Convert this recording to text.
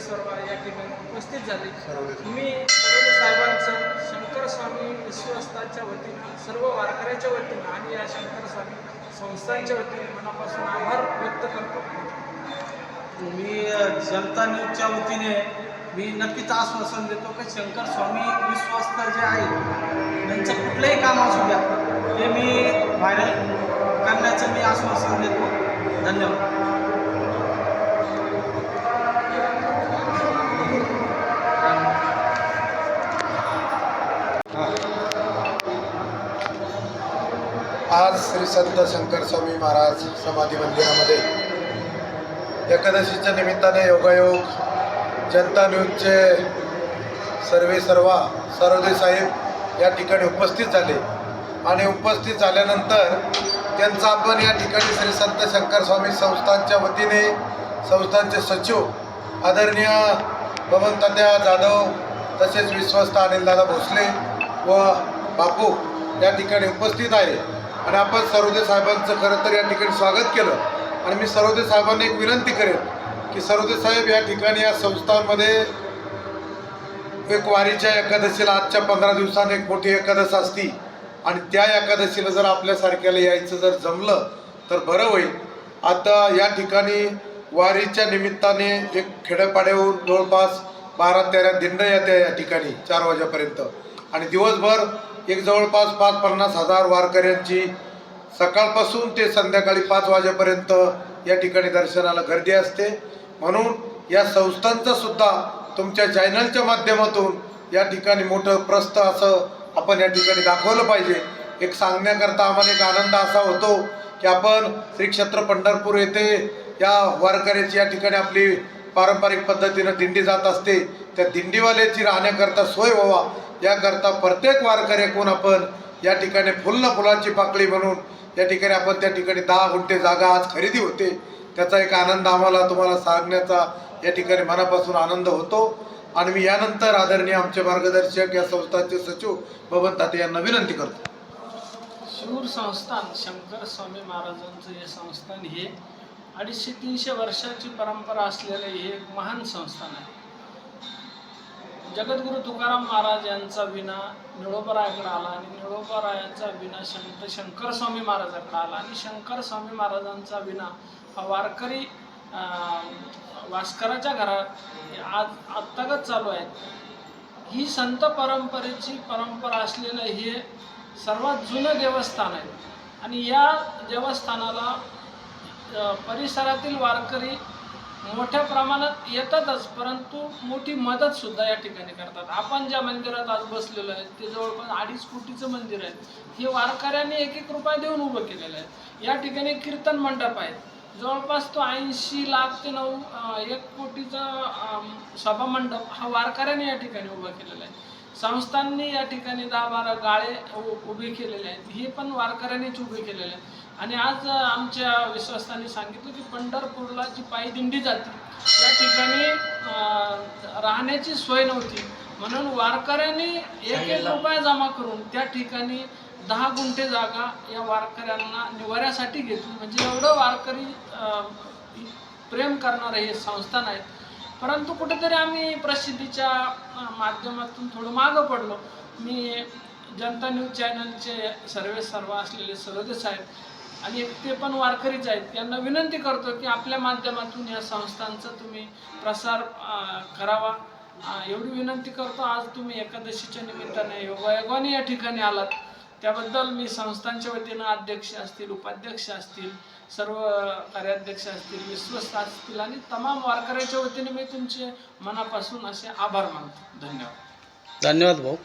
सर्व या ठिकाणी उपस्थित झाले. मी सरोदे साहेबांचं शंकर स्वामी विश्वस्ताच्या वतीनं, सर्व वारकऱ्याच्या वतीनं आणि या शंकर स्वामी संस्थांच्या वतीने मनापासून आभार व्यक्त करतो. मी जनता न्यूजच्या वतीने मी नक्कीच आश्वासन देतो की शंकर स्वामी विश्वस्त जे आहे त्यांचं कुठलंही काम असू द्या ते मी व्हायरल करण्याचं मी आश्वासन देतो. धन्यवाद. आज श्री संत शंकर स्वामी महाराज समाधी मंदिरामध्ये एकादशीच्या निमित्ताने योगायोग जनता न्यूजचे सरोदे साहेब या ठिकाणी उपस्थित झाले आणि उपस्थित झाल्यानंतर त्यांचा आपण या ठिकाणी श्री संत शंकर स्वामी संस्थांच्या वतीने संस्थांचे सचिव आदरणीय बबन तात्या जाधव तसेच विश्वस्त अनिलदादा भोसले व बापू या ठिकाणी उपस्थित आहे आणि आपण सरोदे साहेबांचं खरं तर या ठिकाणी स्वागत केलं. आणि मी सरोदे साहेबांना एक विनंती करेन की सरोदे साहेब या ठिकाणी या संस्थांमध्ये एक वारीच्या एकादशीला आजच्या 15 दिवसांनी एक मोठी एकादश असती आणि त्या एकादशीला जर आपल्यासारख्याला यायचं जर जमलं तर बरं होईल. आता या ठिकाणी वारीच्या निमित्ताने एक खेड्यापाड्याहून जवळपास 12-13 दिंड्या येत्या या ठिकाणी 4 वाजेपर्यंत आणि दिवसभर एक जवळपास 50-50 हजार वारकऱ्यांची सकाळपासून ते संध्याकाळी 5 वाजेपर्यंत या ठिकाणी दर्शनाला गर्दी असते. म्हणून या संस्थांचं सुद्धा तुमच्या चॅनलच्या माध्यमातून या ठिकाणी मोठं प्रस्थ असं आपण या ठिकाणी दाखवलं पाहिजे. एक सांगण्याकरता आम्हाला एक आनंद असा होतो की आपण श्री क्षेत्र पंढरपूर येथे या वारकऱ्याची या ठिकाणी आपली पारंपरिक पद्धतीनं दिंडी जात असते. त्या दिंडीवाल्याची राहण्याकरता सोय व्हावा याकरता प्रत्येक वारकऱ्याकडून आपण या ठिकाणी फुलाची पाकळी म्हणून या ठिकाणी आपण त्या ठिकाणी 10 गुंठे जागा आज खरेदी होते. त्याचा एक आनंद आम्हाला तुम्हाला सांगण्याचा या ठिकाणी मनापासून आनंद होतो. आणि मी यानंतर आदरणीय आमचे मार्गदर्शक या संस्थांचे सचिव बबन ताते यांना विनंती करतो. शूर संस्थान शंकर स्वामी महाराजांचं हे संस्थान हे 250-300 वर्षाची परंपरा असलेलं हे एक महान संस्थान आहे. जगद्गुरु तुकाराम महाराज यांचा विना निळोबारायाकडे आला आणि निळोबारायांचा विना शंकर स्वामी महाराजांकडे आला आणि शंकर स्वामी महाराजांचा विना हा वारकरी वास्कराच्या घरात आज आत्तागत चालू आहे. ही संत परंपरेची परंपरा असलेलं हे सर्वात जुनं देवस्थान आहे आणि या देवस्थानाला परिसरातील वारकरी मोठ्या प्रमाणात येतातच, परंतु मोठी मदत सुद्धा या ठिकाणी करतात. आपण ज्या मंदिरात आज बसलेलो आहे ते जवळपास 2.5 कोटीचं मंदिर आहे. हे वारकऱ्यांनी 1-1 रुपया देऊन उभं केलेलं आहे. या ठिकाणी कीर्तन मंडप आहे, जवळपास तो 80 लाख ते 1 कोटीचा सभा मंडप हा वारकऱ्यांनी या ठिकाणी उभा केलेला आहे. संस्थांनी या ठिकाणी 10-12 गाळे उभे केलेले आहेत, हे पण वारकऱ्यांनीच उभे केलेले आहेत. आणि आज आमच्या विश्वासाने सांगितलं की पंढरपूरला जी पायदिंडी जाते या ठिकाणी राहण्याची सोय नव्हती, म्हणून वारकऱ्यांनी 1-1 रुपया जमा करून त्या ठिकाणी 10 गुंठे जागा या वारकऱ्यांना निवाऱ्यासाठी घेतली. म्हणजे एवढं वारकरी प्रेम करणारं हे संस्थान आहेत. परंतु कुठेतरी आम्ही प्रसिद्धीच्या माध्यमातून थोडं मागं पडलो. मी जनता न्यूज चॅनलचे सर्व असलेले सरोदे साहेब आणि ते पण वारकरीच आहेत, त्यांना विनंती करतो की आपल्या माध्यमातून या संस्थांचा तुम्ही प्रसार करावा, एवढी विनंती करतो. आज तुम्ही एकादशीच्या निमित्ताने योगायोगाने या ठिकाणी आलात, त्याबद्दल मी संस्थांच्या वतीनं अध्यक्ष असतील, उपाध्यक्ष असतील, सर्व कार्याध्यक्ष असतील, विश्वस्त असतील आणि तमाम वारकऱ्याच्या वतीने मी तुमचे मनापासून असे आभार मानतो. धन्यवाद. धन्यवाद भाऊ.